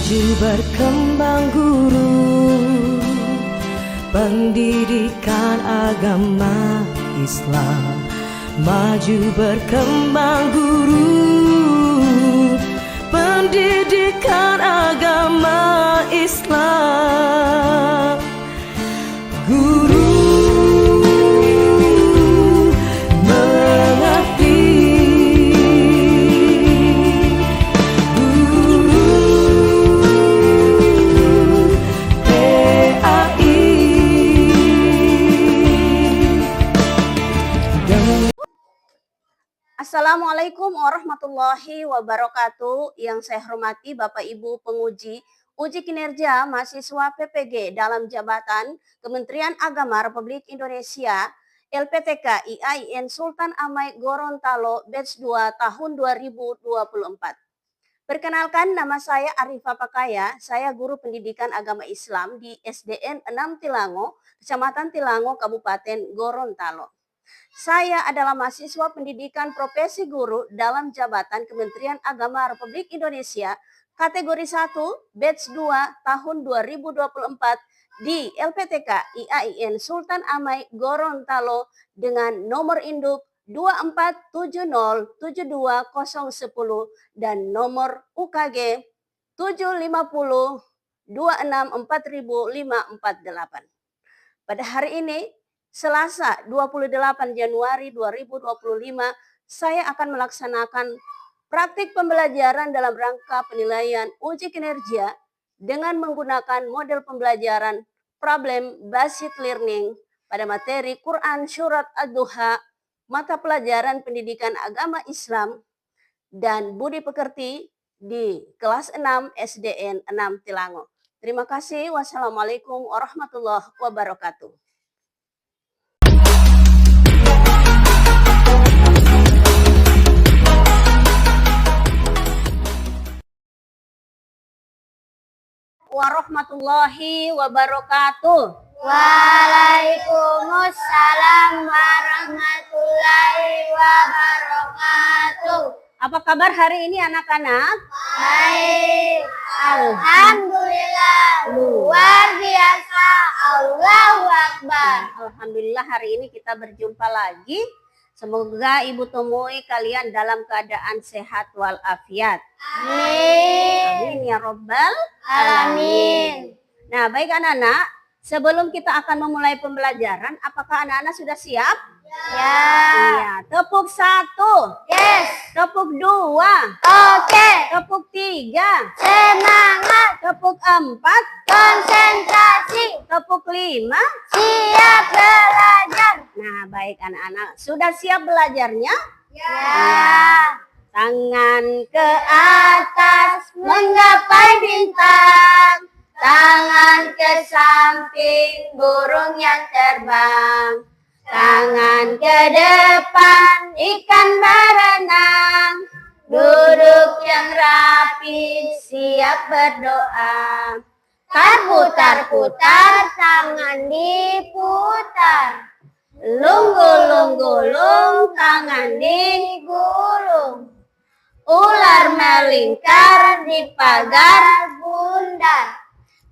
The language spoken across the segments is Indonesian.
Maju berkembang guru, pendidikan agama Islam. Maju berkembang guru, pendidikan agama Islam. Guru Assalamualaikum warahmatullahi wabarakatuh. Yang saya hormati Bapak Ibu penguji uji kinerja mahasiswa PPG dalam jabatan Kementerian Agama Republik Indonesia LPTK IAIN Sultan Amai Gorontalo Batch 2 tahun 2024. Perkenalkan, nama saya Arifah Pakaya, saya guru pendidikan agama Islam di SDN 6 Tilango, Kecamatan Tilango, Kabupaten Gorontalo. Saya adalah mahasiswa pendidikan profesi guru dalam jabatan Kementerian Agama Republik Indonesia kategori 1 batch 2 tahun 2024 di LPTK IAIN Sultan Amai Gorontalo dengan nomor induk 247072010 dan nomor UKG 75026400548. Pada hari ini Selasa 28 Januari 2025, saya akan melaksanakan praktik pembelajaran dalam rangka penilaian uji kinerja dengan menggunakan model pembelajaran problem based learning pada materi Quran Surat Ad-Duha, mata pelajaran pendidikan agama Islam, dan budi pekerti di kelas 6 SDN 6 Tilango. Terima kasih. Wassalamualaikum warahmatullahi wabarakatuh. Warahmatullahi wabarakatuh. Waalaikumsalam warahmatullahi wabarakatuh. Apa kabar hari ini anak-anak? Baik. Alhamdulillah. Luar biasa. Allahu Akbar. Alhamdulillah hari ini kita berjumpa lagi. Semoga Ibu temui kalian dalam keadaan sehat walafiat. Amin. Amin ya Rabbal Alamin. Nah, baik anak-anak, sebelum kita akan memulai pembelajaran, apakah anak-anak sudah siap? Ya. Iya. Tepuk 1. Yes. Tepuk 2. Oke. Tepuk 3. Semangat. Tepuk 4. Konsentrasi. Tepuk 5. Siap belajar. Nah, baik anak-anak, sudah siap belajarnya? Ya. Tangan Ke atas menggapai bintang, tangan ke samping burung yang terbang, tangan ke depan ikan berenang, duduk yang rapi siap berdoa. Putar-putar tangan diputar, lung-gulung-gulung tangan digulung, ular melingkar di pagar bundar,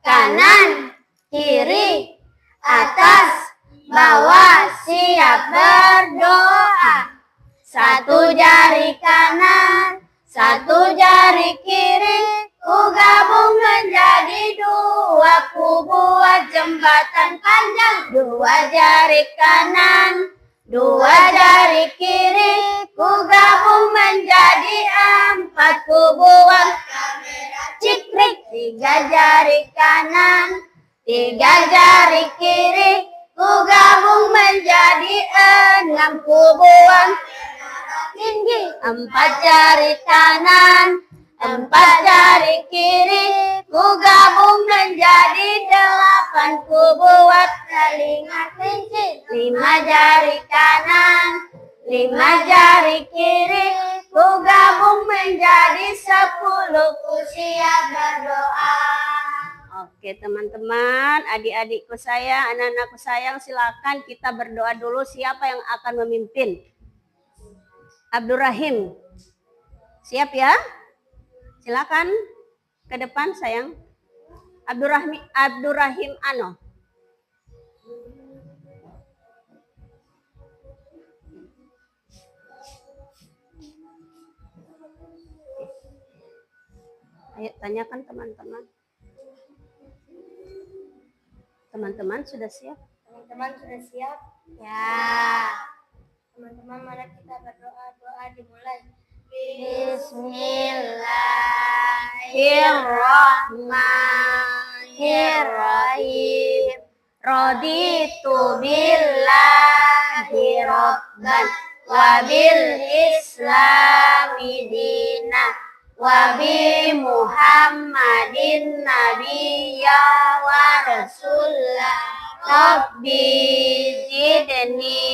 kanan, kiri, atas, bawah siap berdoa. Satu jari kanan, satu jari kiri, ku gabung menjadi dua, ku buat jembatan panjang. Dua jari kanan, dua jari kiri, ku gabung menjadi empat, ku buat cikrik. Tiga jari kanan, tiga jari kiri, ku gabung menjadi enam, ku buat tinggi. Empat jari kanan, empat jari kiri, ku gabung menjadi delapan, ku buat telinga kelinci. Lima jari kanan, lima jari kiri, ku gabung menjadi 10, ku siap berdoa. Oke teman-teman, adik-adikku sayang, anak-anakku sayang, silakan kita berdoa dulu. Siapa yang akan memimpin? Abdurrahim, siap ya? Silakan. Ke depan sayang. Abdurrahim Ano. Ayo tanyakan teman-teman. Teman-teman sudah siap? Teman-teman sudah siap? Ya. Teman-teman, mari kita berdoa. Doa dimulai. Bismillahirrahmanirrahim. Raditu billahi rabban wa bil islami dinan wa bi Muhammadin nabiyya wa rasulah. Rabbi zidni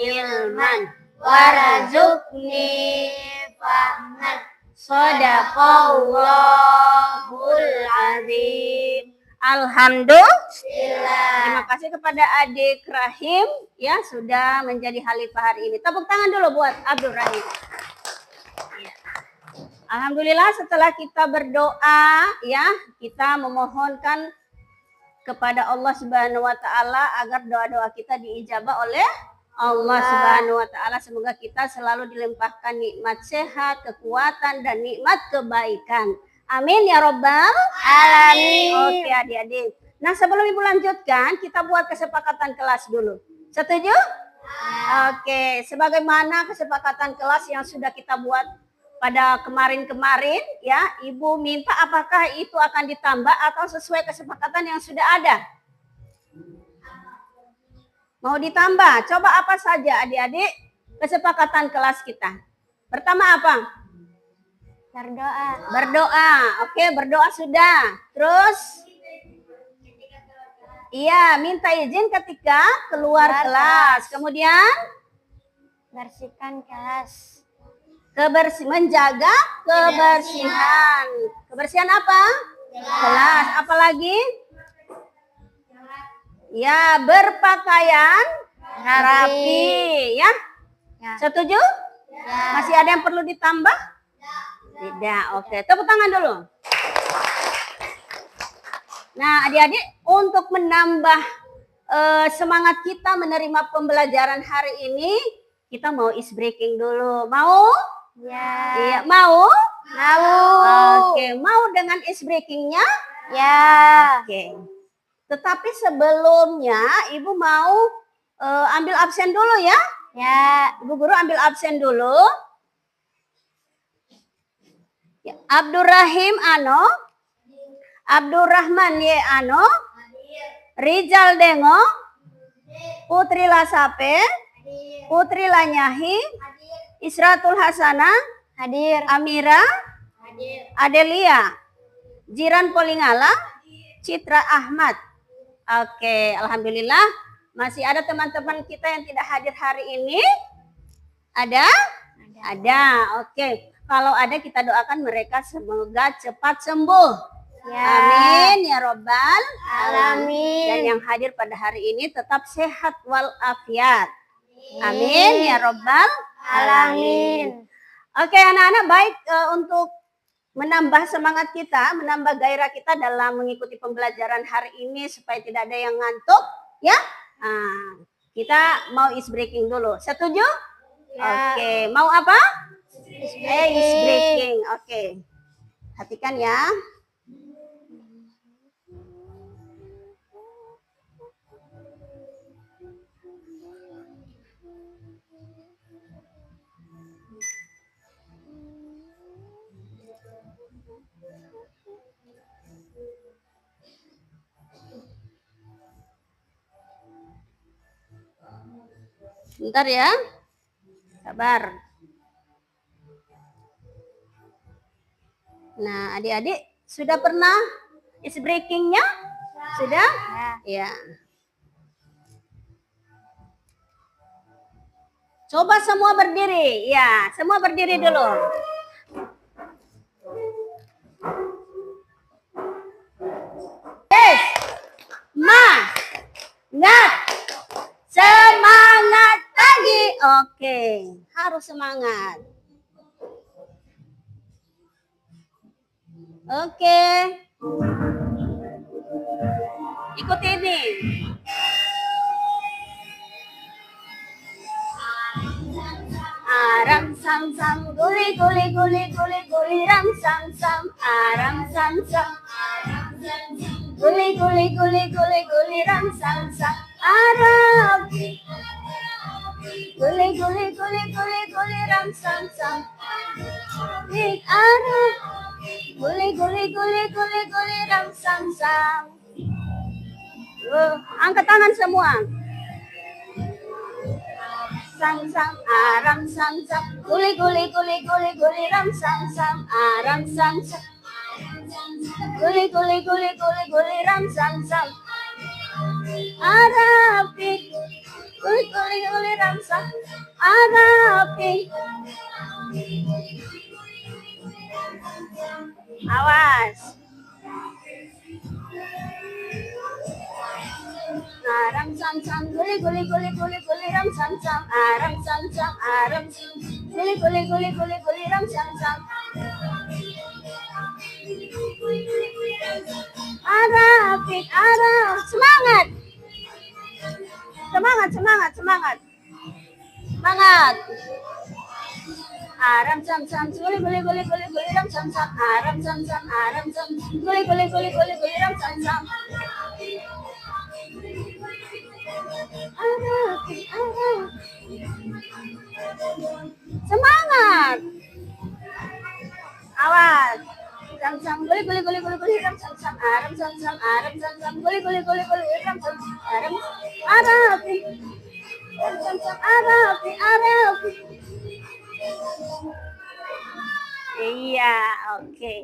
ilman warzuqni fahman. Shadaqallahul azim. Alhamdulillah. Terima kasih kepada adik Rahim ya sudah menjadi khalifah hari ini. Tepuk tangan dulu buat Abdul Rahim. Alhamdulillah setelah kita berdoa ya, kita memohonkan kepada Allah Subhanahu wa taala agar doa-doa kita diijabah oleh Allah Subhanahu wa taala. Semoga kita selalu dilimpahkan nikmat sehat, kekuatan dan nikmat kebaikan. Amin ya robbal alamin. Oke adik-adik. Nah, sebelum Ibu lanjutkan, kita buat kesepakatan kelas dulu. Setuju? Oke, sebagaimana kesepakatan kelas yang sudah kita buat pada kemarin-kemarin ya, Ibu minta apakah itu akan ditambah atau sesuai kesepakatan yang sudah ada? Mau ditambah? Coba apa saja adik-adik kesepakatan kelas kita? Pertama apa? Berdoa. Berdoa. Oke, berdoa sudah. Terus? Iya, minta izin ketika keluar kelas. Kemudian? Bersihkan kelas. Menjaga kebersihan. Kebersihan apa? Kelas. Apalagi? Ya, berpakaian rapi. Ya? Setuju? Masih ada yang perlu ditambah? Tidak. Oke, tepuk tangan dulu. Nah, adik-adik, untuk menambah semangat kita menerima pembelajaran hari ini, kita mau is breaking dulu. Mau? Ya. Iya, mau? Mau. Oke, mau dengan is breakingnya? Ya. Oke. Tetapi sebelumnya Ibu mau ambil absen dulu ya? Ya. Ibu guru ambil absen dulu. Ya, Abdurrahim Ano, Abdurrahman Ye Ano, Rizal Dengo, Putri Lasape, Putri Lanyahi, Isratul Hasanah, Hadir. Amira, Adelia, Jiran Polingala, Citra Ahmad. Oke, alhamdulillah masih ada teman-teman kita yang tidak hadir hari ini. Ada? Ada. Oke. Kalau ada kita doakan mereka semoga cepat sembuh. Ya. Amin ya robbal alamin. Dan yang hadir pada hari ini tetap sehat walafiat. Amin ya robbal alamin. Oke anak-anak, baik untuk menambah semangat kita, menambah gairah kita dalam mengikuti pembelajaran hari ini supaya tidak ada yang ngantuk, ya. Nah, kita mau is breaking dulu. Setuju? Ya. Oke, mau apa? Is breaking. Oke. Perhatikan ya. Bentar ya. Sabar. Nah, adik-adik sudah pernah is breakingnya? Sudah? Ya. Coba semua berdiri. Ya, semua berdiri dulu. Yes. Semangat lagi. Oke, harus semangat. Oke. Ikuti ini. Aram sam sam guli guli guli guli guli ram sam sam aram sam sam guli guli guli guli guli ram sam sam aram guli guli guli guli guli ram sam sam dik aram guli guli guli guli guli ram sam sam. Angkat tangan semua. Sam sam aram sam sam guli guli guli guli guli ram sam sam aram sam sam guli guli guli guli guli ram sam sam arapi guli guli guli ram sam arapi. Awas. Aram sam sam guli guli guli guli guli ram sam sam aram sam sam aram guli guli guli guli guli ram sam sam arapik arap semangat semangat semangat semangat semangat aram sam sam guli guli guli guli guli ram sam sam aram sam sam guli guli guli guli guli ram sam sam semangat. Awas. Sam sam guli guli guli guli guli ram sam sam aram sam sam guli guli guli guli ram sam aram arapi sam sam arapi arapi. Iya, oke.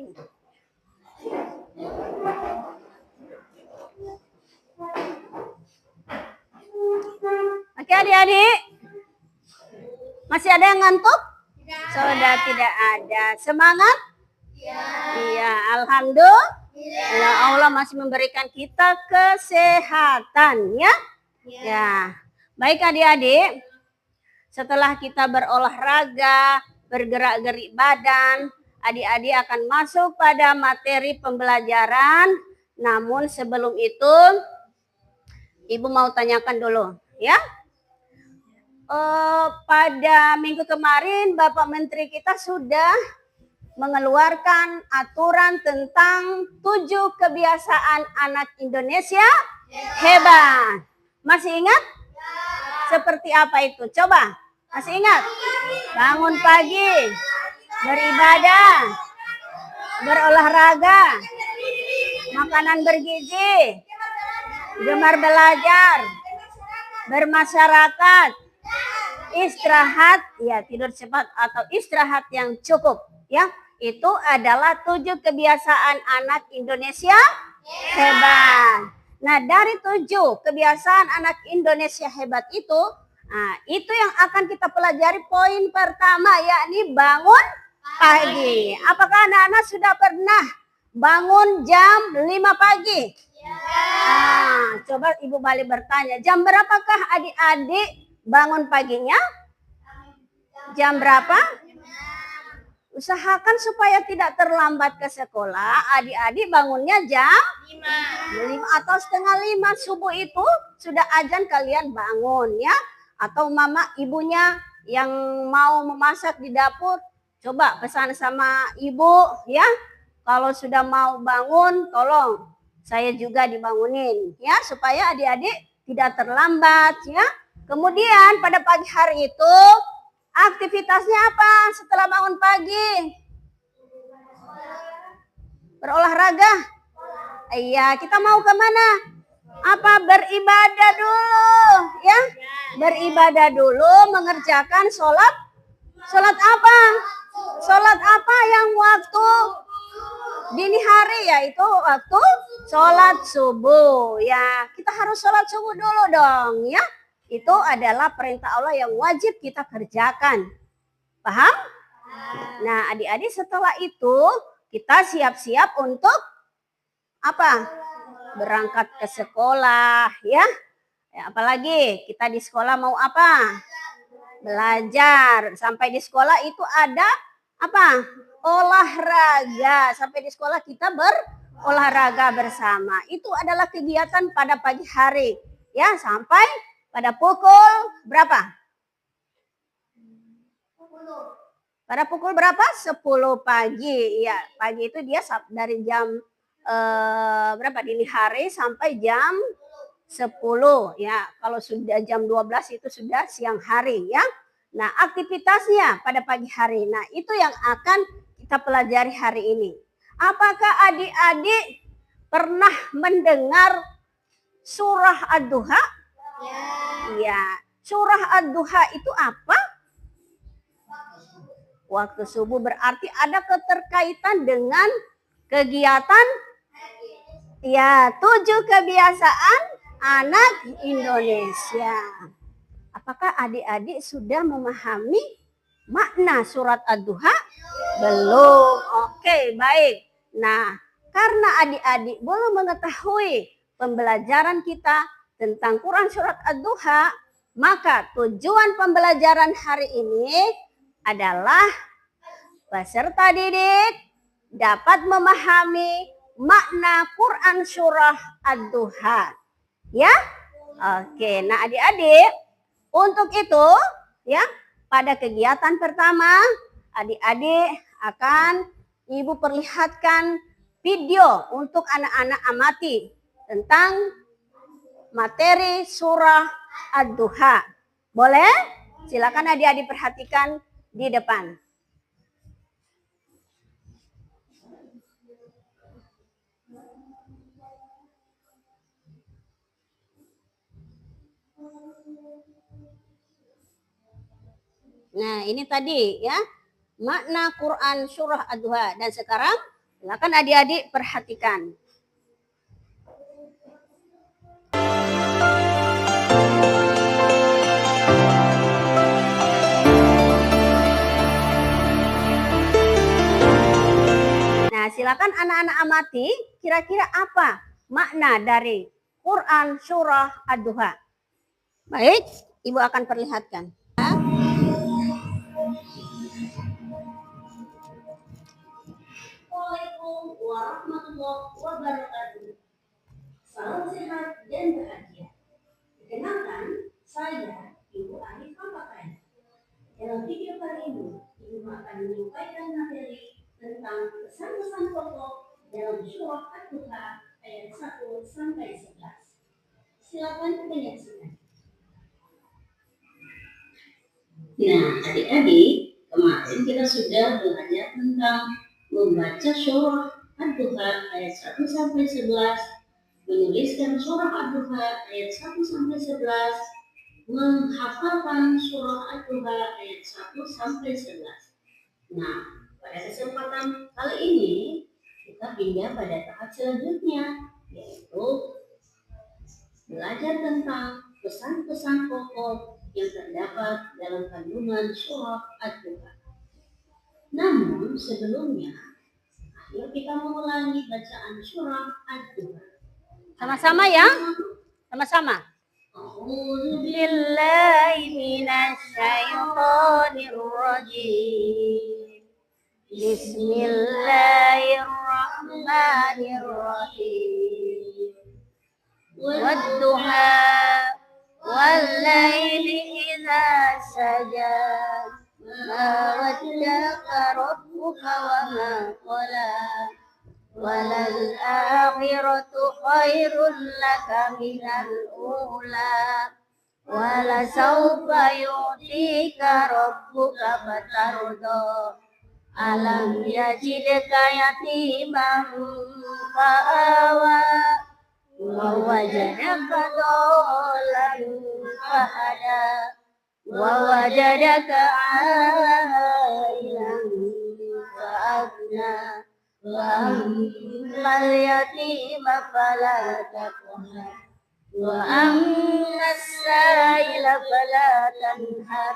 Oke adik-adik, masih ada yang ngantuk? Sudah tidak ada. Semangat? Iya, alhamdulillah Allah masih memberikan kita kesehatan ya. Ya, baik adik-adik. Setelah kita berolahraga, bergerak-gerik badan, adik-adik akan masuk pada materi pembelajaran. Namun sebelum itu, Ibu mau tanyakan dulu, ya. Pada minggu kemarin Bapak Menteri kita sudah mengeluarkan aturan tentang 7 kebiasaan anak Indonesia hebat. Masih ingat? Seperti apa itu? Coba, masih ingat? Bangun pagi, beribadah, berolahraga, makanan bergizi, gemar belajar, bermasyarakat, istirahat, ya tidur cepat atau istirahat yang cukup, ya. Itu adalah 7 kebiasaan anak Indonesia hebat. Nah, dari 7 kebiasaan anak Indonesia hebat itu, nah, itu yang akan kita pelajari poin pertama, yakni bangun pagi. Apakah anak-anak sudah pernah bangun jam 5 pagi? Nah, coba Ibu balik bertanya, jam berapakah adik-adik bangun paginya? Jam berapa? Usahakan supaya tidak terlambat ke sekolah. Adik-adik bangunnya jam 5 atau setengah 5 subuh itu sudah azan kalian bangun ya. Atau mama ibunya yang mau memasak di dapur, coba pesan sama ibu ya. Kalau sudah mau bangun, tolong saya juga dibangunin ya, supaya adik-adik tidak terlambat ya. Kemudian pada pagi hari itu aktivitasnya apa setelah bangun pagi? Berolahraga. Iya, kita mau kemana? Apa? Beribadah dulu ya. Beribadah dulu, mengerjakan sholat. Sholat apa? Sholat apa yang waktu dini hari, yaitu waktu sholat subuh ya. Kita harus sholat subuh dulu dong ya. Itu adalah perintah Allah yang wajib kita kerjakan. Paham? Nah, adik-adik setelah itu kita siap-siap untuk apa? Berangkat ke sekolah ya. Apalagi kita di sekolah mau apa? Belajar. Sampai di sekolah itu ada apa? olahraga. Sampai di sekolah kita berolahraga bersama. Itu adalah kegiatan pada pagi hari. Ya, sampai pada pukul berapa? Pada pukul berapa? 10 pagi. Ya, pagi itu dia dari jam berapa? Dini hari sampai jam 10 ya. Kalau sudah jam 12 itu sudah siang hari ya. Nah, aktivitasnya pada pagi hari. Nah, itu yang akan kita pelajari hari ini. Apakah adik-adik pernah mendengar surah Ad-Duha? Ya. Surah Ad-Duha itu apa? Waktu subuh, berarti ada keterkaitan dengan kegiatan ya 7 kebiasaan anak Indonesia. Apakah adik-adik sudah memahami makna surat Ad-Duha? Belum. Oke, baik. Nah, karena adik-adik belum mengetahui pembelajaran kita tentang Quran surat Ad-Duha, maka tujuan pembelajaran hari ini adalah peserta didik dapat memahami makna Quran surah Ad-Duha. Ya? Oke, nah adik-adik, untuk itu ya, pada kegiatan pertama adik-adik akan Ibu perlihatkan video untuk anak-anak amati tentang materi surah Ad-Duha. Boleh? Silakan adik-adik perhatikan di depan. Nah, ini tadi ya, makna Quran surah Ad-Duha. Dan sekarang silakan adik-adik perhatikan. Nah, silakan anak-anak amati kira-kira apa makna dari Quran surah Ad-Duha. Baik, Ibu akan perlihatkan. Assalamualaikum warahmatullahi wabarakatuh. Salam sehat dan bahagia. Perkenalkan, saya Ibu Ari Kampakan. Dalam video kali ini, Ibu akan menyampaikan materi tentang pesan-pesan pokok dalam surah Ad-Duha ayat 1 sampai 11. Silakan menyaksikan. Nah, adik-adik, kemarin kita sudah belajar tentang membaca surah Ad-Duha ayat 1 sampai 11, menuliskan surah Ad-Duha ayat 1 sampai 11, menghafalkan surah Ad-Duha ayat 1 sampai 11. Nah, pada kesempatan kali ini kita pindah pada tahap selanjutnya, yaitu belajar tentang pesan-pesan pokok yang terdapat dalam kandungan surah Ad-Duha. Namun sebelumnya, ayo kita mengulangi bacaan surah Ad-Duha. Sama-sama ya? Sama-sama. A'udzubillahi minasyaitonir rajim. Bismillahirrahmanirrahim. Wadduha wallaili idza saja. Ma waddaka rabbuka wa ma qala. Walal akhiratu khairul laka minal ula. Wala sawfa yu'tika rabbuka fatarda. Alam yajidka yatiman fa'awa. Wa wajadaka dhalan fahada. Wa wajadaka 'ailan fa'agna. Wa ammal yatima fala taqhar. Wa ammas sa'ila fala tanhar.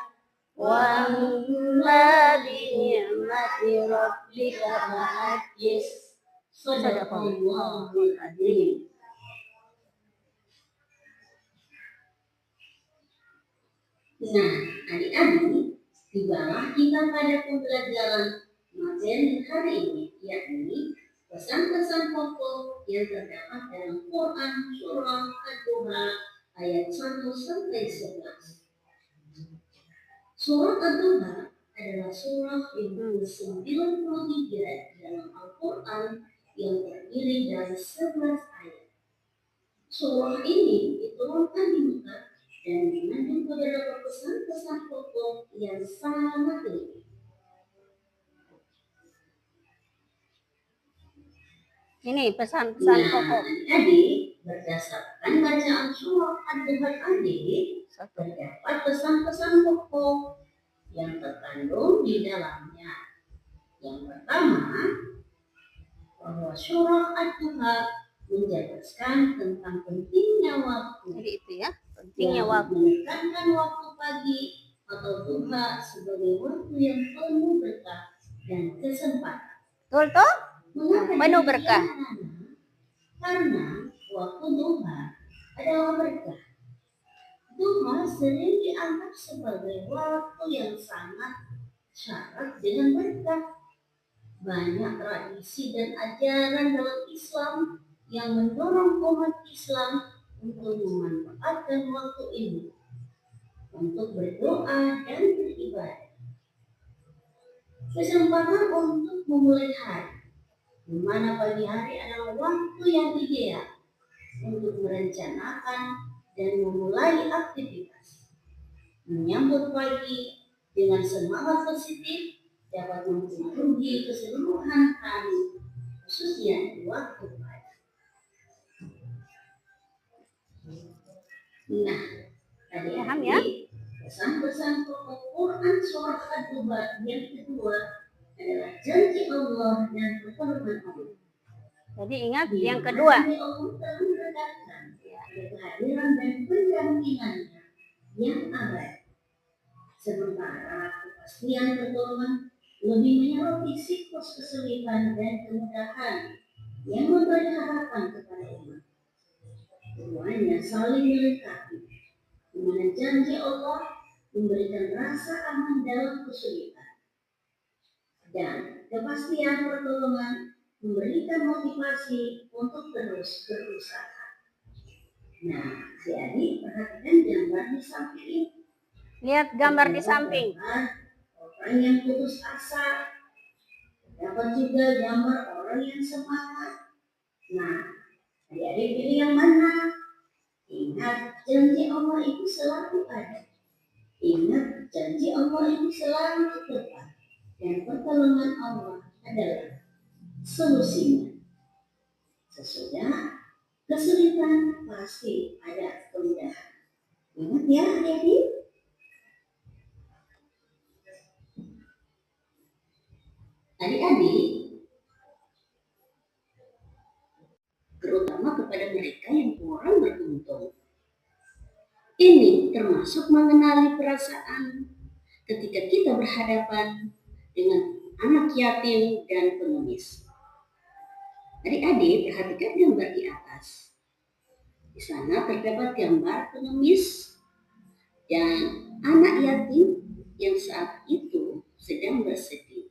Wa amma bi ni'mati rabbika fahaddits. Shadaqallahul azim. Nah, adik-adik, tibalah kita pada pembelajaran materi hari ini, yakni pesan-pesan pokok yang terdapat dalam Quran Surah Ad-Duha ayat 1 sampai 11. Surah Ad-Duha adalah surah yang ke-93 dalam Al-Quran yang terdiri dari 11 ayat. Surah ini diturunkan di Mekah dan mengandung beberapa pesan-pesan pokok yang sangat penting. Ini pesan-pesan pokok. Adik, berdasarkan bacaan surah Ad-Duha tadi, terdapat pesan-pesan pokok yang terkandung di dalamnya. Yang pertama, bahwa surah Ad-Duha menjelaskan tentang pentingnya waktu. Jadi itu ya, pentingnya waktu. Menekankan waktu pagi atau duha sebagai waktu yang penuh berkah dan kesempatan. Betul toh? Mengapa Penuh demikian, berkah. anak-anak? Karena waktu duha adalah berkah. Duha sering dianggap sebagai waktu yang sangat syarat dengan berkah. Banyak tradisi dan ajaran dalam Islam yang mendorong umat Islam untuk memanfaatkan waktu ini untuk berdoa dan beribadah. Kesempatan untuk memulai hari, di mana pagi hari adalah waktu yang ideal untuk merencanakan dan memulai aktivitas. Menyambut pagi dengan semangat positif dapat mempengaruhi keseluruhan hari, khususnya di waktu pagi. Nah, Paham ya? pesan-pesan pokok Quran surah Ad-Duha yang kedua adalah janji Allah dan pertolongan Allah. Jadi ingat yang kedua. Janji Allah telah mendekatkan kehadiran dan pendampingannya yang abadi. Sementara kepastian pertolongan lebih menyoroti siklus kesulitan dan kemudahan yang memberi harapan kepada umat. Keduanya saling melengkapi, di mana janji Allah memberikan rasa aman dalam kesulitan, dan kepastian pertolongan memberikan motivasi untuk terus berusaha. Nah, jadi perhatikan gambar di samping ini. Lihat gambar di samping. Orang yang putus asa, dapat juga gambar orang yang semangat. Nah, adik-adik pilih yang mana? Ingat, janji Allah itu selalu ada. Ingat, janji Allah itu selalu tepat. Dan pertolongan Allah adalah solusinya. Sesudah kesulitan pasti ada kemudahan. Ingat ya adik-adik. Adik-adik, terutama kepada mereka yang kurang beruntung. Ini termasuk mengenali perasaan ketika kita berhadapan dengan anak yatim dan pengemis. Adik-adik, perhatikan gambar di atas. Di sana terdapat gambar pengemis dan anak yatim yang saat itu sedang bersedih.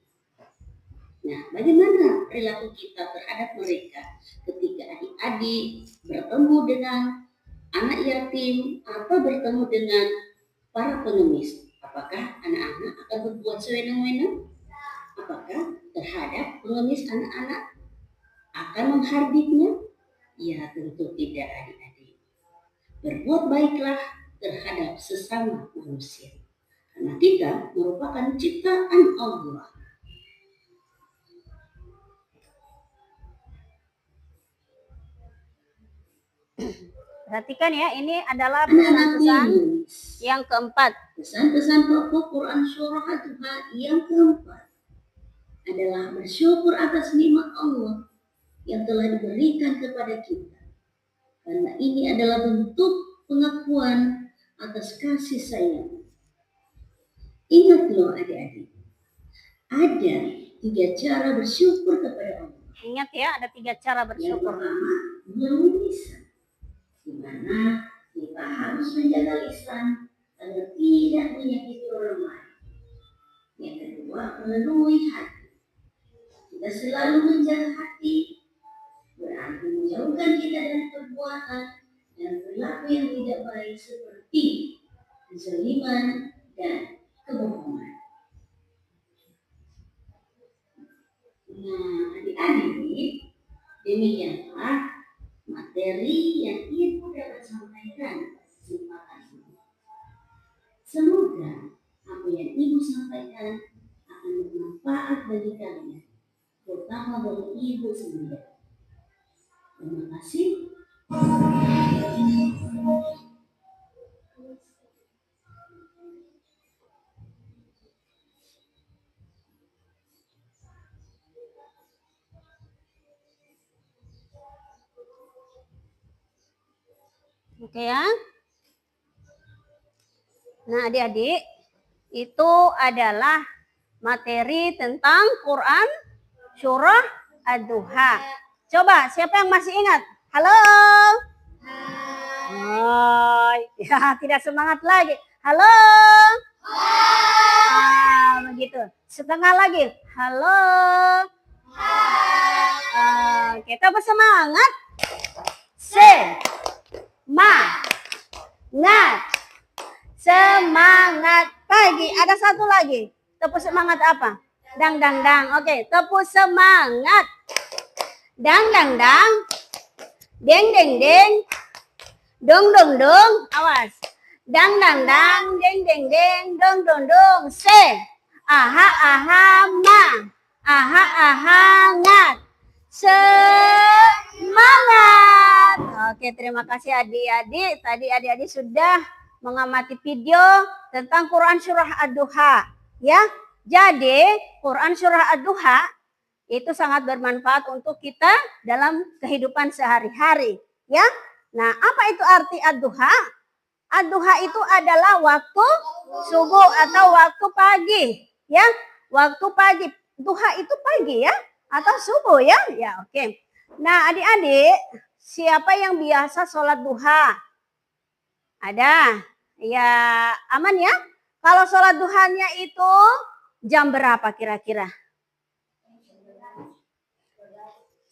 Nah, bagaimana perilaku kita terhadap mereka ketika adik-adik bertemu dengan anak yatim atau bertemu dengan para pengemis? Apakah anak-anak akan berbuat sewenang-wenang? Apakah terhadap pengemis anak-anak akan menghardiknya? Ya, tentu tidak adik-adik. Berbuat baiklah terhadap sesama manusia, karena kita merupakan ciptaan Allah. Perhatikan ya, ini adalah pesan-pesan yang keempat. Pesan-pesan pokok Quran surah Ad-Duha yang keempat adalah bersyukur atas nikmat Allah yang telah diberikan kepada kita. Karena ini adalah bentuk pengakuan atas kasih sayang. Ingat loh adik-adik, ada 3 cara bersyukur kepada Allah. Ingat ya, ada 3 cara Yang bersyukur. pertama, melalui lisan, di mana kita harus menjaga lisan agar tidak menyakiti orang lain. Yang kedua, melalui hati, kita selalu menjaga hati, berarti menjauhkan kita dari perbuatan dan perilaku yang tidak baik seperti kezaliman dan kebohongan. Nah, adik-adik, demikianlah materi yang Ibu dapat sampaikan pada kesempatan ini. Semoga apa yang Ibu sampaikan akan bermanfaat bagi kalian, terutama bagi Ibu sendiri. Terima kasih. Oke ya. Nah, adik-adik, itu adalah materi tentang Quran Surah Ad-Duha. Coba, siapa yang masih ingat? Halo? Hai. Ya, tidak semangat lagi. Halo? Begitu. Setengah lagi. Halo? Kita bersemangat. Semangat pagi. Ada satu lagi. Tepuk semangat apa? Dang dang dang. Oke, tepuk semangat. Dang dang dang. Deng deng deng. Dong dong dong. Awas. Dang dang dang. Deng deng deng. Dong dong dong. Aha aha ma. Aha aha ngat. Semangat. Oke, terima kasih adik-adik. Tadi adik-adik sudah mengamati video tentang Quran Surah Ad-Duha. Ya, jadi Quran Surah Ad-Duha itu sangat bermanfaat untuk kita dalam kehidupan sehari-hari. Ya, nah apa itu arti Ad-Duha? Ad-Duha itu adalah waktu subuh atau waktu pagi. Ya, waktu pagi. Duha itu pagi ya, atau subuh ya. Ya, oke. Nah, adik-adik, siapa yang biasa sholat duha? Ada? Ya, aman ya? Kalau sholat duhanya itu jam berapa kira-kira?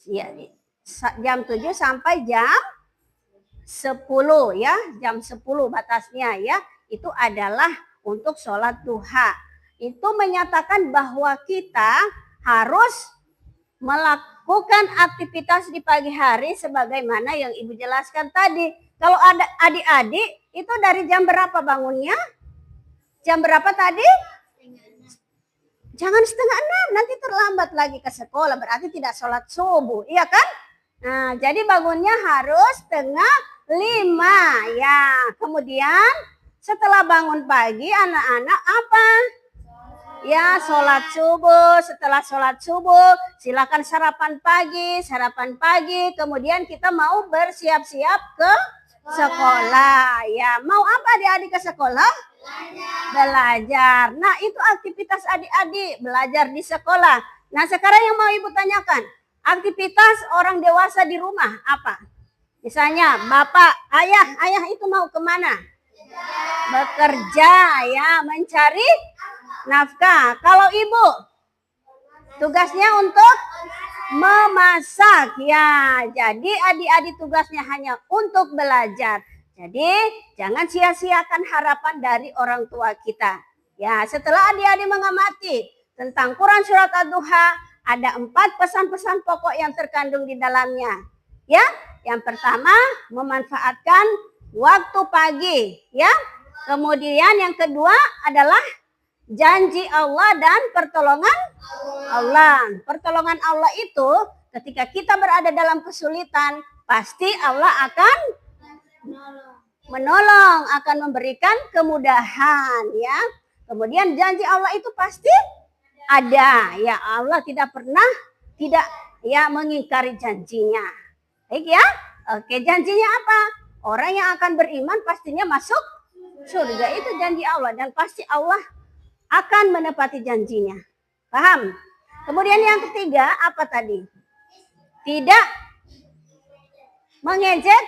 Ya, jam 7 sampai jam 10 ya. Jam 10 batasnya ya. Itu adalah untuk sholat duha. Itu menyatakan bahwa kita harus melakukan aktivitas di pagi hari sebagaimana yang Ibu jelaskan tadi. Kalau ada adik-adik, itu dari jam berapa bangunnya? Jam berapa tadi? Jangan 5:30, nanti terlambat lagi ke sekolah, berarti tidak sholat subuh, iya kan? Nah, jadi bangunnya harus 4:30 ya. Kemudian setelah bangun pagi, anak-anak apa? Ya, sholat subuh. Setelah sholat subuh, silakan sarapan pagi. Kemudian kita mau bersiap-siap ke sekolah. Ya, mau apa adik-adik ke sekolah? Belajar. Nah, itu aktivitas adik-adik, belajar di sekolah. Nah, sekarang yang mau Ibu tanyakan, aktivitas orang dewasa di rumah apa? Misalnya, bapak, ayah itu mau kemana? Bekerja ya, mencari nafkah. Kalau ibu, tugasnya untuk memasak ya. Jadi adik-adik tugasnya hanya untuk belajar. Jadi jangan sia-siakan harapan dari orang tua kita. Ya, setelah adik-adik mengamati tentang Quran Surat Ad-Duha, ada 4 pesan-pesan pokok yang terkandung di dalamnya. Ya, yang pertama memanfaatkan waktu pagi. Ya, kemudian yang kedua adalah janji Allah dan pertolongan Allah. Pertolongan Allah itu ketika kita berada dalam kesulitan, pasti Allah akan menolong, akan memberikan kemudahan ya. Kemudian janji Allah itu pasti ada. Ya, Allah tidak pernah tidak ya mengingkari janjinya. Baik ya. Oke, janjinya apa? Orang yang akan beriman pastinya masuk surga. Itu janji Allah dan pasti Allah akan menepati janjinya. Paham? Kemudian yang ketiga apa tadi? Tidak mengejek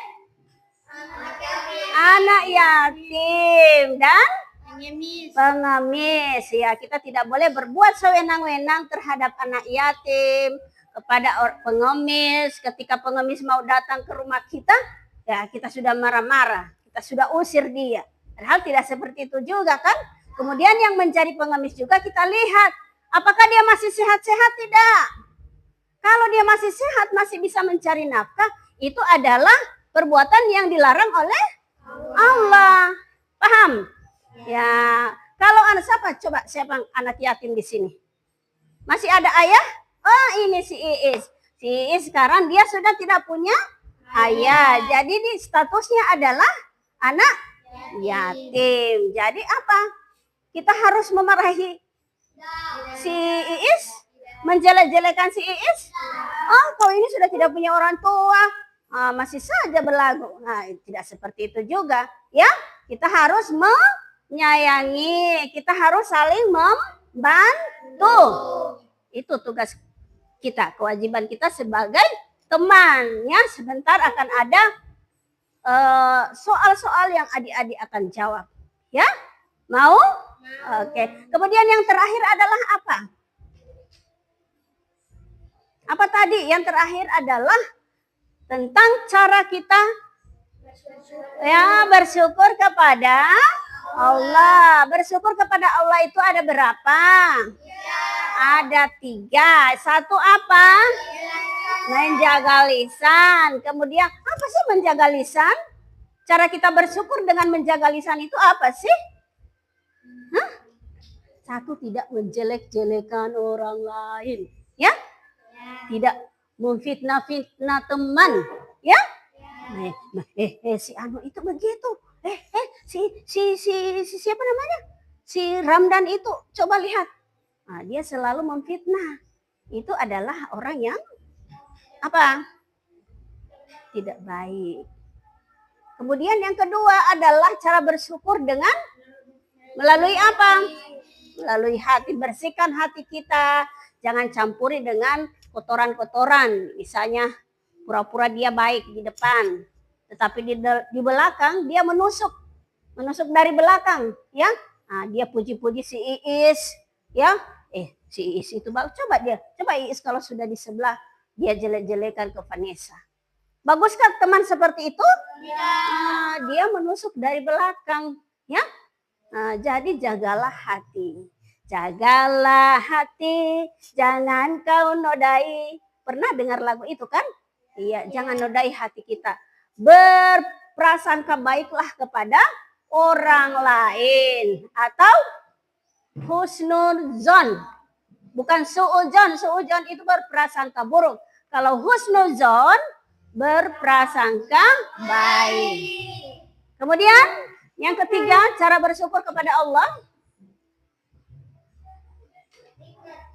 anak yatim dan Pengemis. Ya, kita tidak boleh berbuat sewenang-wenang terhadap anak yatim, kepada pengemis. Ketika pengemis mau datang ke rumah kita, ya kita sudah marah-marah, kita sudah usir dia. Padahal tidak seperti itu juga kan. Kemudian yang mencari pengemis juga kita lihat, apakah dia masih sehat-sehat tidak. Kalau dia masih sehat, masih bisa mencari nafkah, itu adalah perbuatan yang dilarang oleh Allah. Paham? Ya, kalau anak siapa anak yatim di sini? Masih ada ayah? Oh, ini si Iis. Si Iis sekarang dia sudah tidak punya ayah. Jadi di statusnya adalah anak yatim. Jadi apa? Kita harus memarahi si Iis? Menjelek-jelekan si Iis? Oh, kau ini sudah tidak punya orang tua. Masih saja berlagu. Nah, tidak seperti itu juga. Ya, kita harus menyayangi. Kita harus saling membantu. Itu tugas kita, kewajiban kita sebagai teman. Ya, sebentar akan ada soal-soal yang adik-adik akan jawab. Ya, mau? Oke. Kemudian yang terakhir adalah apa? Apa tadi? Yang terakhir adalah tentang cara kita ya bersyukur kepada Allah. Bersyukur kepada Allah itu ada berapa? Ada 3. Satu apa? Menjaga lisan. Kemudian apa sih menjaga lisan? Cara kita bersyukur dengan menjaga lisan itu apa sih? Hah? Satu, tidak menjelek-jelekan orang lain. Ya? Tidak memfitnah-fitnah teman. Ya? Si Anu itu begitu. Si siapa namanya? Si Ramdan itu, coba lihat. Nah, dia selalu memfitnah. Itu adalah orang yang apa? Tidak baik. Kemudian yang kedua adalah cara bersyukur dengan melalui apa? Melalui hati. Bersihkan hati kita. Jangan campuri dengan kotoran-kotoran. Misalnya pura-pura dia baik di depan. Tetapi di belakang dia menusuk. Menusuk dari belakang. Ya. Nah, dia puji-puji si Iis. Ya. Si Iis itu bagus. Coba Iis kalau sudah di sebelah. Dia jelek-jelekan ke Vanessa. Baguskah teman seperti itu? Dia menusuk dari belakang. Ya. Jadi jagalah hati. Jagalah hati, jangan kau nodai. Pernah dengar lagu itu kan? Iya, jangan nodai hati kita. Berprasangka baiklah kepada orang lain. Atau husnuzon. Bukan suudzon. Suudzon itu berprasangka buruk. Kalau husnuzon, berprasangka baik. Kemudian yang ketiga, cara bersyukur kepada Allah.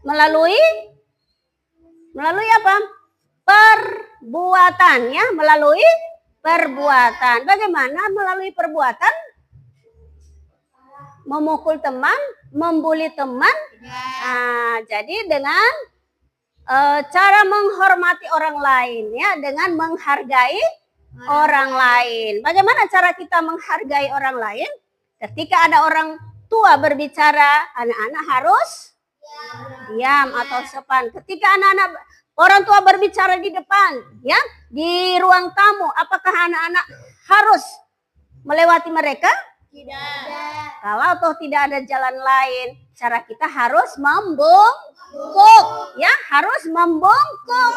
Melalui apa? Perbuatan ya, melalui perbuatan. Bagaimana melalui perbuatan? Memukul teman, membuli teman. Jadi dengan cara menghormati orang lain ya, dengan menghargai orang lain. Bagaimana cara kita menghargai orang lain? Ketika ada orang tua berbicara, anak-anak harus diam atau sopan. Ketika anak-anak orang tua berbicara di depan, ya, di ruang tamu, apakah anak-anak harus melewati mereka? Tidak. Kalau toh tidak ada jalan lain, cara kita harus membungkuk, ya, harus membungkuk.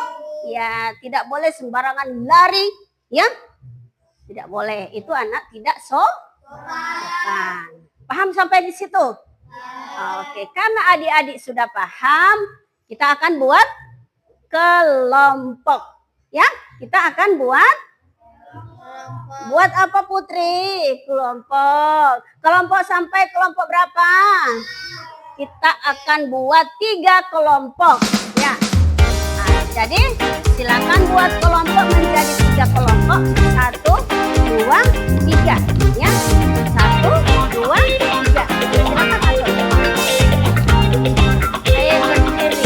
Ya, tidak boleh sembarangan lari, ya. Tidak boleh. Itu anak tidak sopan. Paham sampai di situ? Oke, karena adik-adik sudah paham, kita akan buat kelompok. Ya, kita akan buat apa Putri? Kelompok. Kelompok sampai kelompok berapa? Kita akan buat 3 kelompok. Ya. Jadi silakan buat kelompok menjadi 3 kelompok. 1, 2, 3. Ya. 1, 2, 3. Silakan atur. Saya berdiri.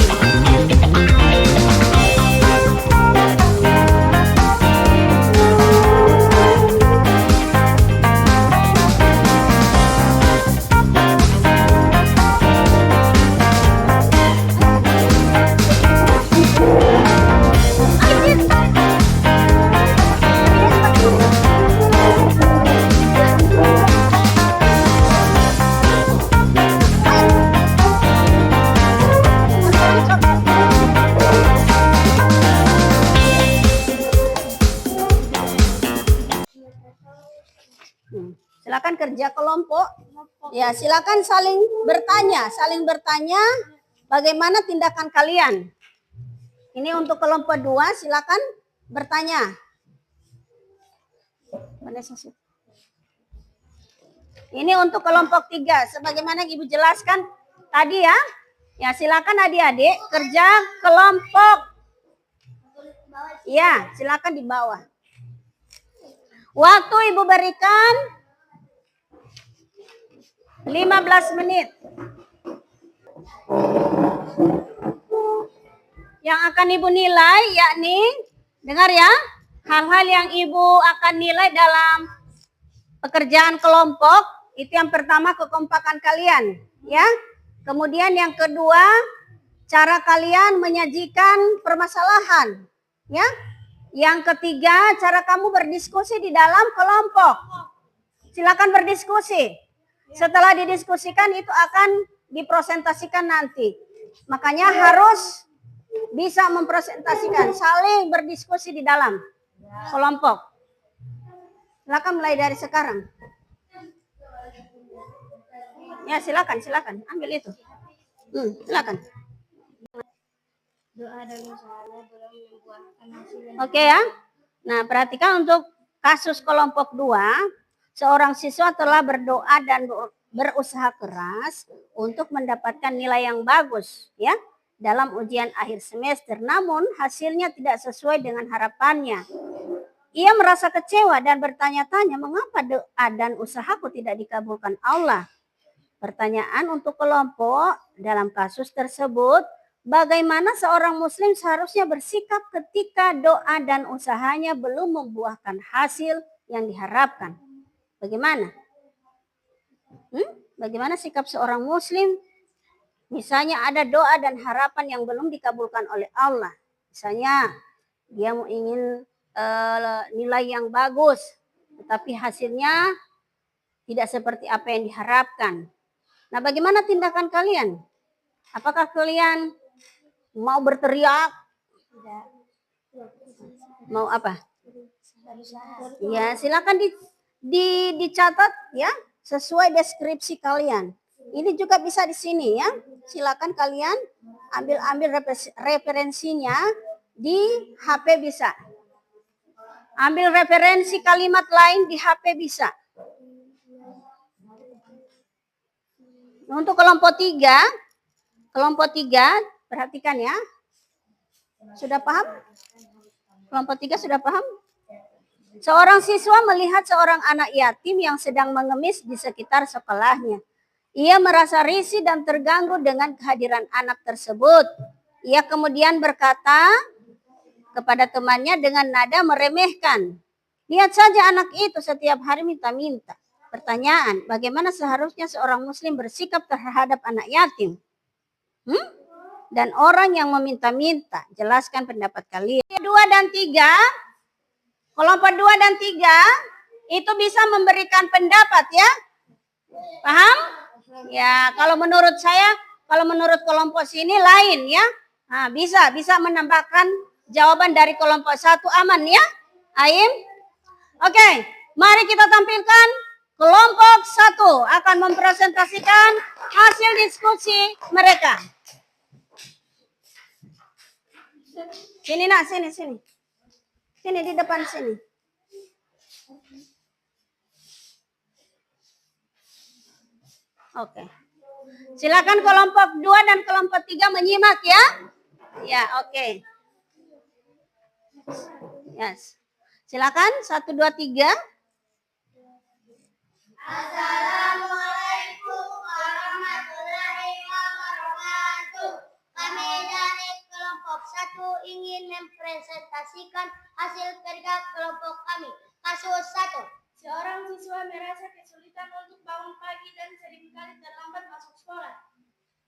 Silakan kerja kelompok. Ya, silakan saling bertanya bagaimana tindakan kalian. Ini untuk kelompok 2, silakan bertanya. Ini untuk kelompok 3, sebagaimana Ibu jelaskan tadi ya. Ya, silakan adik-adik kerja kelompok. Ya, silakan di bawah. Waktu Ibu berikan 15 menit. Yang akan Ibu nilai yakni, dengar ya, hal-hal yang Ibu akan nilai dalam pekerjaan kelompok, itu yang pertama kekompakan kalian, ya. Kemudian yang kedua, cara kalian menyajikan permasalahan, ya. Yang ketiga, cara kamu berdiskusi di dalam kelompok. Silakan berdiskusi. Setelah didiskusikan itu akan dipresentasikan nanti. Makanya harus bisa mempresentasikan, saling berdiskusi di dalam kelompok. Silakan mulai dari sekarang. Ya, silakan, ambil itu. Silakan. Doa dan usahanya belum membuahkan hasil. Oke ya. Nah, perhatikan untuk kasus kelompok 2, seorang siswa telah berdoa dan berusaha keras untuk mendapatkan nilai yang bagus, ya, dalam ujian akhir semester. Namun hasilnya tidak sesuai dengan harapannya. Ia merasa kecewa dan bertanya-tanya, mengapa doa dan usahaku tidak dikabulkan Allah? Pertanyaan untuk kelompok dalam kasus tersebut, bagaimana seorang muslim seharusnya bersikap ketika doa dan usahanya belum membuahkan hasil yang diharapkan? Bagaimana? Bagaimana sikap seorang muslim? Misalnya ada doa dan harapan yang belum dikabulkan oleh Allah. Misalnya dia mau ingin nilai yang bagus, tetapi hasilnya tidak seperti apa yang diharapkan. Nah, bagaimana tindakan kalian? Apakah kalian mau berteriak? Tidak. Mau apa? Berusaha. Ya, silakan dicatat ya, sesuai deskripsi kalian. Ini juga bisa di sini ya. Silakan kalian ambil referensinya di HP bisa. Ambil referensi kalimat lain di HP bisa. Untuk kelompok 3, perhatikan ya. Sudah paham? Kelompok 3 sudah paham? Seorang siswa melihat seorang anak yatim yang sedang mengemis di sekitar sekolahnya. Ia merasa risih dan terganggu dengan kehadiran anak tersebut. Ia kemudian berkata kepada temannya dengan nada meremehkan, "Lihat saja anak itu setiap hari minta-minta." Pertanyaan, bagaimana seharusnya seorang muslim bersikap terhadap anak yatim? Dan orang yang meminta-minta, jelaskan pendapat kalian. 2 dan 3, kelompok 2 dan 3 itu bisa memberikan pendapat ya. Paham? Ya, kalau menurut saya, kalau menurut kelompok sini lain ya. Nah, bisa menambahkan jawaban dari kelompok 1 aman ya. Aim? Oke, mari kita tampilkan. Kelompok 1 akan mempresentasikan hasil diskusi mereka. Sini nak, sini. Sini di depan sini. Oke. Silakan kelompok 2 dan kelompok 3 menyimak ya. Ya, oke. Yes. Silakan 1 2 3. Assalamualaikum warahmatullahi wabarakatuh. Kami dari kelompok 1 ingin mempresentasikan hasil kerja kelompok kami. Kasus 1. Seorang siswa merasa kesulitan untuk bangun pagi dan seringkali terlambat masuk sekolah.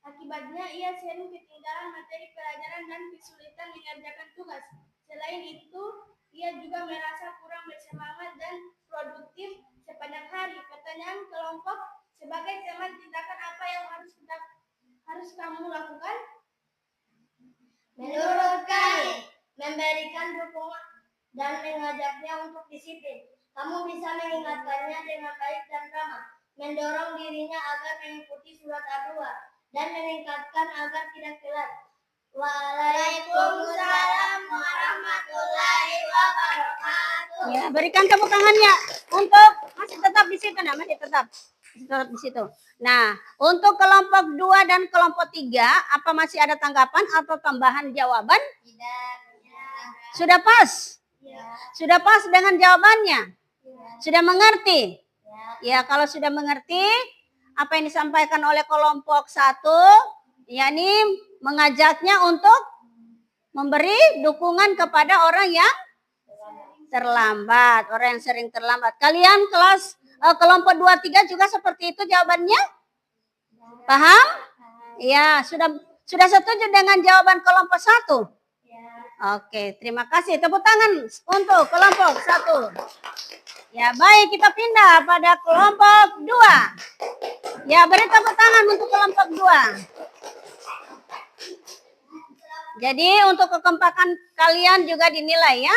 Akibatnya ia sering ketinggalan materi pelajaran dan kesulitan mengerjakan tugas. Selain itu, ia juga merasa kurang bersemangat dan produktif sepanjang hari. Pertanyaan kelompok, sebagai teman, tindakan apa yang harus kamu lakukan? Menurut kami, memberikan dukungan dan mengajaknya untuk disiplin. Kamu bisa mengingatkannya dengan baik dan ramah, mendorong dirinya agar mengikuti surat A2, dan meningkatkan agar tidak telat. Waalaikumsalam warahmatullahi wabarakatuh. Ya, berikan tepuk tangannya untuk masih tetap di situ, nah, masih tetap di situ. Nah, untuk kelompok 2 dan kelompok 3, apa masih ada tanggapan atau tambahan jawaban? Tidak. Sudah pas? Ya. Sudah pas dengan jawabannya? Ya. Sudah mengerti? Ya. Ya, kalau sudah mengerti apa yang disampaikan oleh kelompok 1, yakni mengajaknya untuk memberi dukungan kepada orang yang terlambat, orang yang sering terlambat. Kalian kelompok 2, 3 juga seperti itu jawabannya? Paham? Ya, sudah setuju dengan jawaban kelompok 1? Oke, terima kasih. Tepuk tangan untuk kelompok 1. Ya, baik, kita pindah pada kelompok 2. Ya, beri tepuk tangan untuk kelompok 2. Jadi untuk kekompakan kalian juga dinilai ya.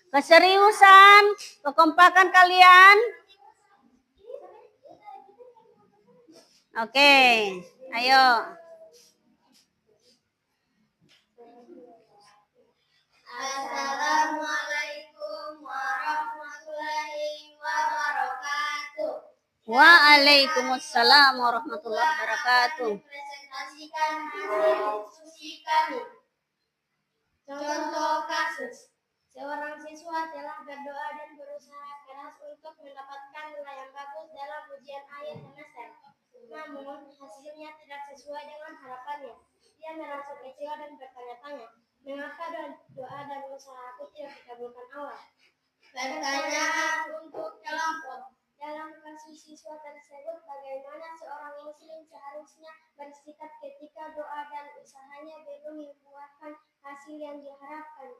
Keseriusan, kekompakan kalian. Oke, ayo. Assalamualaikum warahmatullahi wabarakatuh. Waalaikumsalam warahmatullahi wabarakatuh. Presentasikan hasil diskusi kami. Contoh kasus. Seorang siswa telah berdoa dan berusaha keras untuk mendapatkan nilai yang bagus dalam ujian akhir semester. Namun, hasilnya tidak sesuai dengan harapannya. Dia merasa kecewa dan bertanya-tanya, mengapa doa dan usahaku tidak dikabulkan Allah? Pertanyaan untuk kelompok. Dalam kasus siswa tersebut, bagaimana seorang muslim seharusnya bersikap ketika doa dan usahanya belum membuahkan hasil yang diharapkan?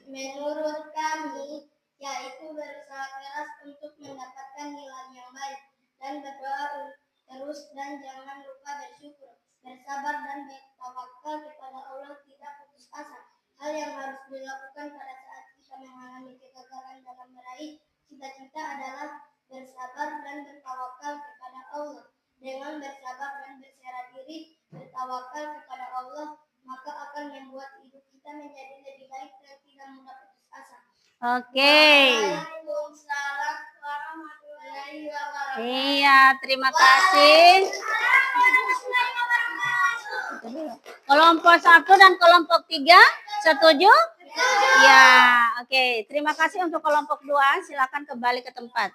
Menurut kami, yaitu berusaha keras untuk mendapatkan nilai yang baik dan berdoa terus dan jangan lupa bersyukur, bersabar dan bertawakal kepada Allah, tidak putus asa. Hal yang harus dilakukan pada saat kita mengalami kegagalan dalam meraih cita-cita adalah bersabar dan bertawakal kepada Allah. Dengan bersabar dan berserah diri, bertawakal kepada Allah, maka akan membuat hidup kita menjadi lebih baik dan tidak mudah putus asa. Oke. Waalaikumsalam warahmatullahi wabarakatuh. Iya, terima kasih. Kelompok 1 dan kelompok 3 setuju? Ya, oke. Terima kasih untuk kelompok 2. Silakan kembali ke tempat.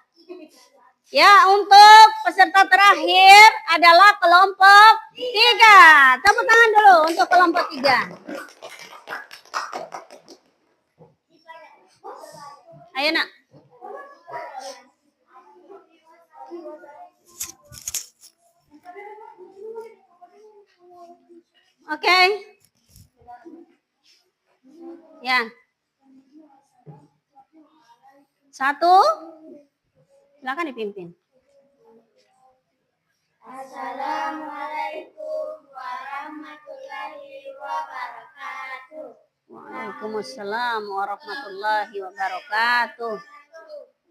Ya, untuk peserta terakhir adalah kelompok 3. Tepuk tangan dulu untuk kelompok 3. Ayo, Nak. Oke. Ya. 1. Silakan dipimpin. Assalamualaikum warahmatullahi wabarakatuh. Waalaikumsalam warahmatullahi wabarakatuh.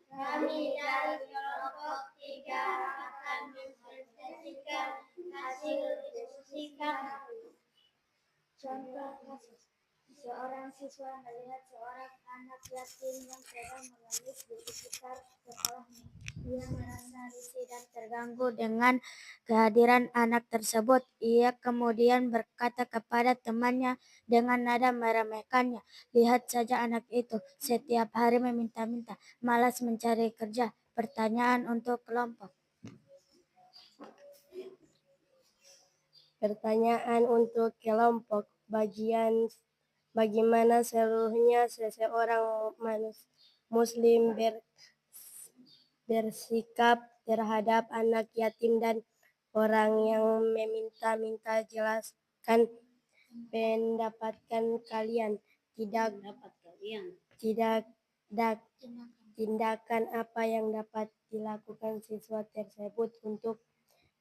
Kami dari kelompok 3 akan mempresentasikan hasil diskusi kami. Contoh kasus. Seorang siswa melihat seorang anak yatim yang sedang menangis di sekitar sekolahnya. Ia merasa risih dan terganggu dengan kehadiran anak tersebut. Ia kemudian berkata kepada temannya dengan nada meremehkannya, "Lihat saja anak itu, setiap hari meminta-minta, malas mencari kerja." Pertanyaan untuk kelompok. Pertanyaan untuk kelompok. Bagaimana seluruhnya seseorang muslim bersikap terhadap anak yatim dan orang yang meminta-minta? Jelaskan pendapatkan kalian. Tindakan apa yang dapat dilakukan siswa tersebut untuk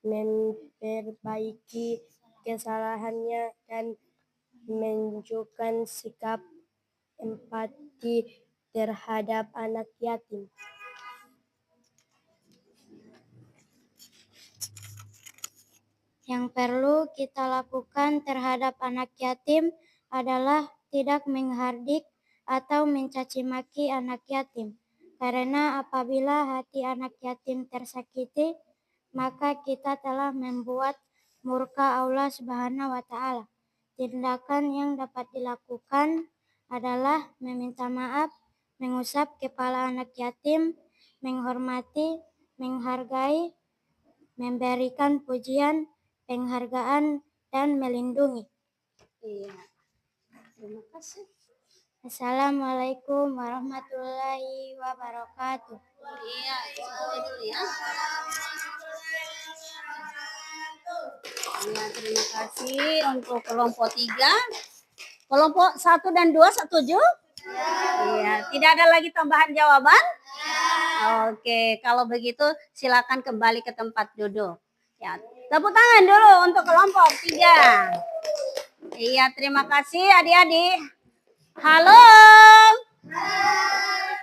memperbaiki kesalahannya dan menunjukkan sikap empati terhadap anak yatim. Yang perlu kita lakukan terhadap anak yatim adalah tidak menghardik atau mencaci maki anak yatim. Karena apabila hati anak yatim tersakiti, maka kita telah membuat murka Allah Subhanahu wa Ta'ala. Tindakan yang dapat dilakukan adalah meminta maaf, mengusap kepala anak yatim, menghormati, menghargai, memberikan pujian, penghargaan, dan melindungi. Iya. Terima kasih. Assalamualaikum warahmatullahi wabarakatuh. Iya, seperti dulu ya. Ya, terima kasih untuk kelompok 3. Kelompok 1 dan 2 setuju? Iya, tidak ada lagi tambahan jawaban? Oke, kalau begitu silakan kembali ke tempat duduk. Ya, tepuk tangan dulu untuk kelompok 3. Iya, terima kasih adik-adik. Halo.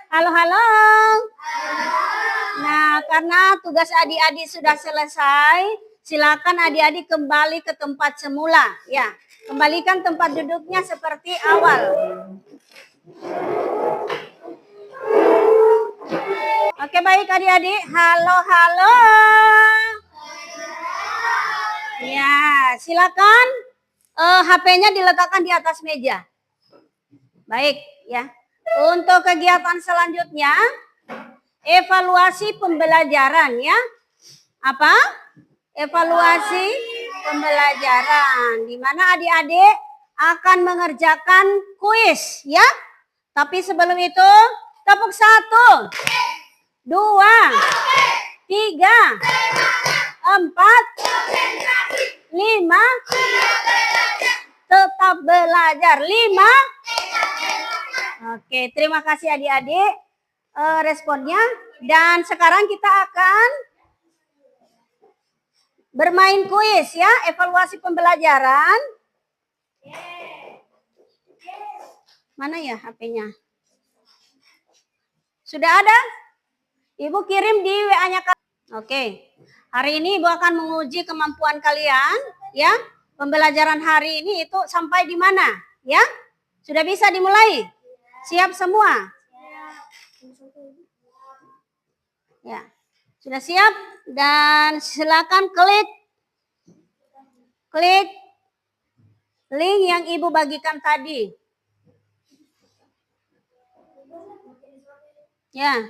Halo, halo. Nah, karena tugas adik-adik sudah selesai, silakan adik-adik kembali ke tempat semula. Ya, kembalikan tempat duduknya seperti awal. Oke, baik adik-adik. Halo, halo. Ya, silakan HP-nya diletakkan di atas meja. Baik, ya. Untuk kegiatan selanjutnya, evaluasi pembelajaran ya. Apa? Evaluasi pembelajaran. Di mana adik-adik akan mengerjakan kuis ya. Tapi sebelum itu, tepuk 1, 2, 3, 4, 5. Tetap belajar. 5. Oke, terima kasih adik-adik responnya. Dan sekarang kita akan bermain kuis ya, evaluasi pembelajaran. Mana ya HP-nya? Sudah ada? Ibu kirim di WA-nya. Oke. Hari ini Ibu akan menguji kemampuan kalian ya. Pembelajaran hari ini itu sampai di mana? Ya? Sudah bisa dimulai? Siap semua? Ya. Sudah siap? Dan silakan klik link yang Ibu bagikan tadi. Ya.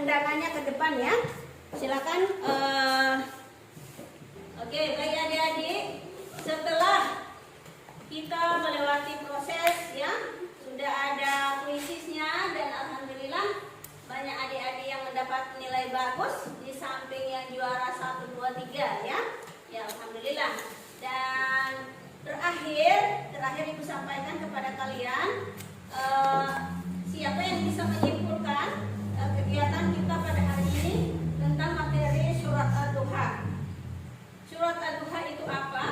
undangannya ke depan ya. Silakan. Oke, baik adik-adik. Setelah kita melewati proses ya, sudah ada kuisisnya dan alhamdulillah banyak adik-adik yang mendapat nilai bagus di samping yang juara 1, 2, 3 ya. Ya alhamdulillah. Dan terakhir Ibu sampaikan kepada kalian siapa yang bisa menyimpulkan kegiatan kita pada hari ini tentang materi surat Ad-Duha. Surat Ad-Duha itu apa?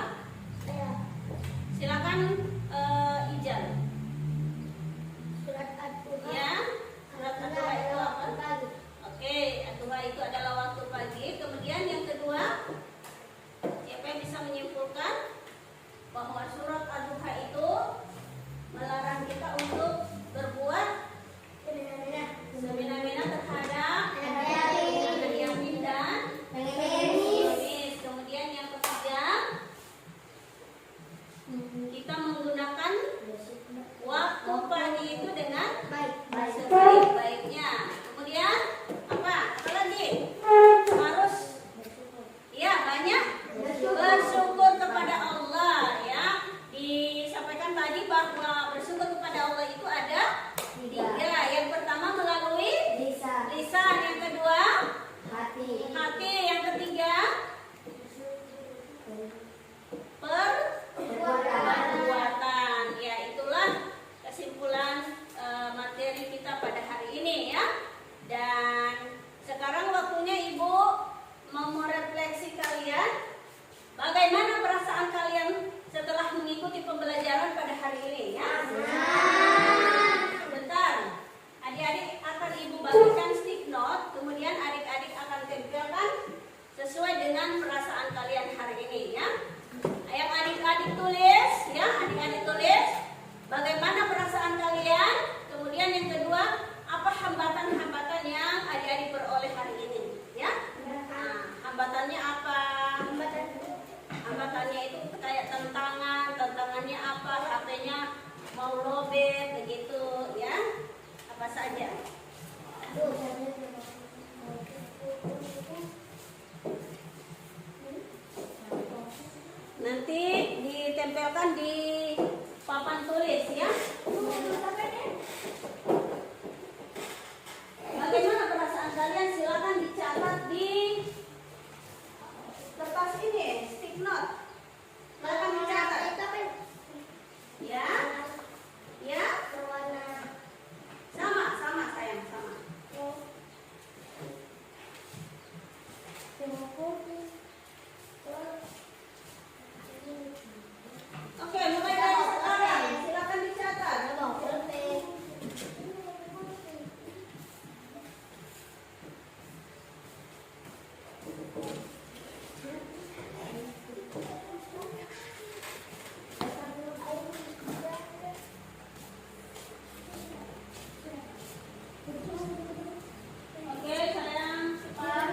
Silakan Ijal. Surat Ad-Duha. Ya, surat Ad-Duha itu apa? Oke, Ad-Duha itu adalah waktu pagi. Kemudian yang kedua, siapa yang bisa menyimpulkan bahwa surat Ad-Duha itu melarang kita untuk berbuat semena-mena terhadap hari yang dan Kamis. Kemudian yang ketiga, kita menggunakan waktu pagi itu dengan sebaik-baiknya. Kemudian apa lagi? Harus ya banyak bersyukur kepada Allah ya. Disampaikan tadi bahwa bersyukur kepada Allah itu ada 3. Yang pertama melalui lisan, yang kedua hati, yang ketiga perbuatan. Ya itulah kesimpulan materi kita pada hari ini ya. Dan sekarang waktunya Ibu mau merefleksi kalian. Bagaimana perasaan kalian setelah mengikuti pembelajaran pada hari ini ya? Bentar. Adik-adik akan Ibu bagikan stick note, kemudian adik-adik akan tempelkan sesuai dengan perasaan kalian hari ini ya. Yang adik-adik tulis ya, adik-adik tulis bagaimana perasaan kalian. Kemudian yang kedua, apa hambatan-hambatan yang adik-adik peroleh hari ini ya? Nah, hambatannya apa? Hambatannya itu kayak tantangannya apa? HP-nya mau lobet begitu ya? Apa saja? Nanti ditempelkan di papan tulis ya. Bagaimana perasaan kalian? Silakan dicatat di kertas ini, stick note. Silakan dicatat. Ya, ya. Sama sayang, sama. Oke, mulai dari sekarang. Silakan dicatat. Oke, sayang, cepat.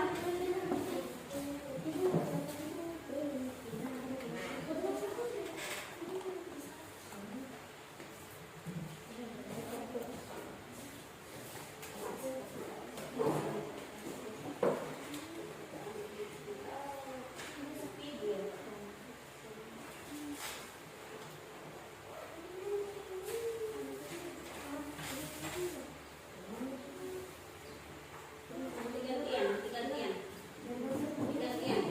Gantian.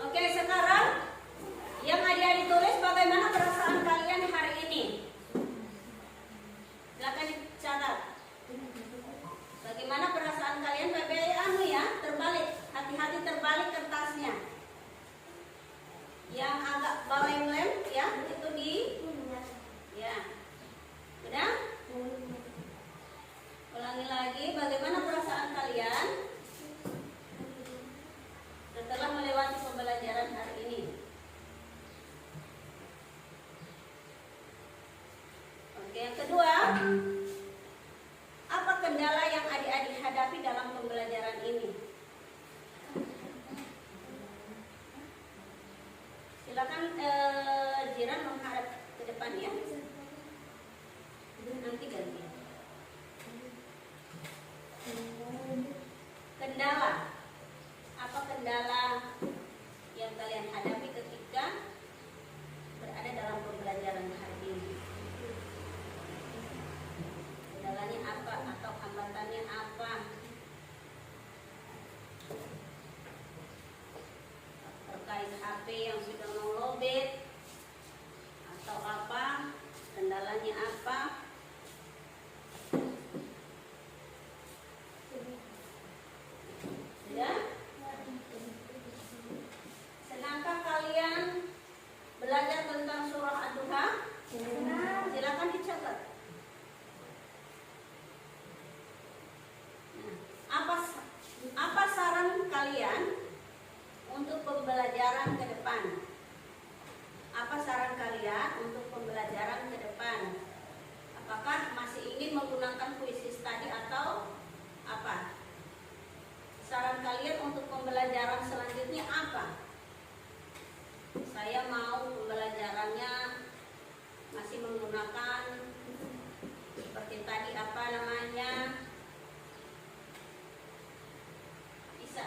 Oke, sekarang yang adik-adik tulis bagaimana perasaan kalian hari ini. Silakan dicatat. Bagaimana perasaan kalian? Terbalik. Hati-hati terbalik kertasnya. Yang agak baleng-lem ya, itu di ya. Udah? Ulangi lagi, bagaimana perasaan kalian setelah melewati pembelajaran hari ini? Oke, yang kedua, apa kendala yang adik-adik hadapi dalam pembelajaran ini? Silakan Jiran menghadap ke depan ya. Nanti ganti. gunakan seperti tadi apa namanya, bisa.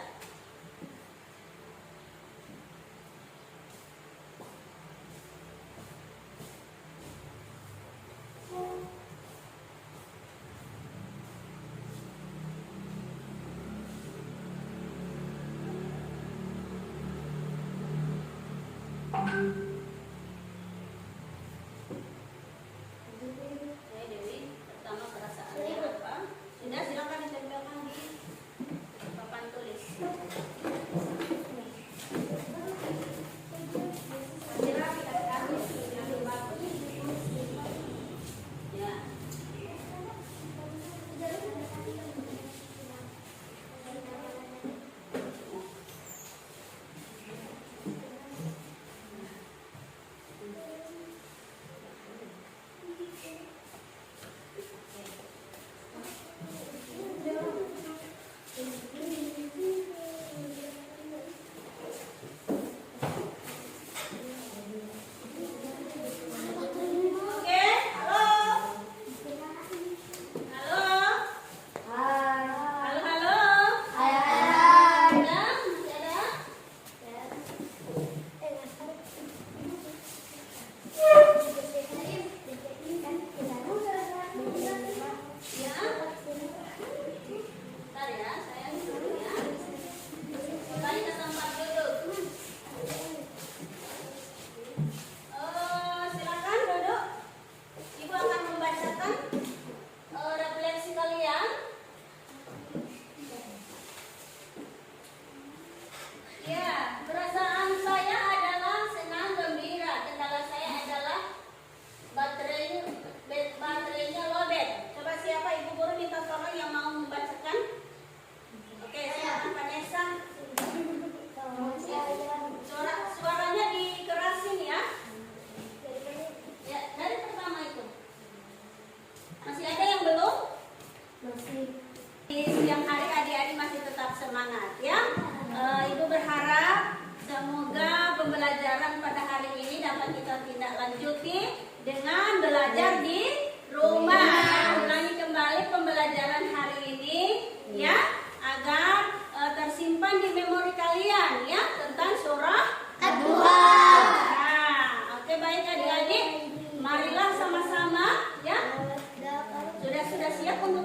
Oke Dewi, pertama perasaannya apa? Sudah, silakan ditempelkan di papan tulis. Masih rapi kan kamu? Yang bagus. Ya. Oke, halo. Halo. Halo, halo. Ada? Masih ada? Ya. Bentar ya, saya dulu ya. Kembali ke tempat duduk. Silakan duduk. Ibu akan membacakan refleksi kalian. Ya, perasaan saya adalah senang, gembira. Kendala saya adalah baterainya lowbat. Coba siapa ibu guru minta tolong yang mau membacakan? Oke, silakan Vanessa. Suaranya dikerasin ya. Ya, dari pertama itu. Masih ada yang belum? Di siang hari adik-adik masih tetap semangat ya. Ibu berharap semoga pembelajaran pada hari ini dapat kita tindak lanjuti dengan belajar di rumah. Ulangi kembali pembelajaran hari ini ya, agar tersimpan di memori kalian ya, tentang surah Ad-Duha. Nah, oke baik adik-adik, marilah sama-sama ya. Sudah siap untuk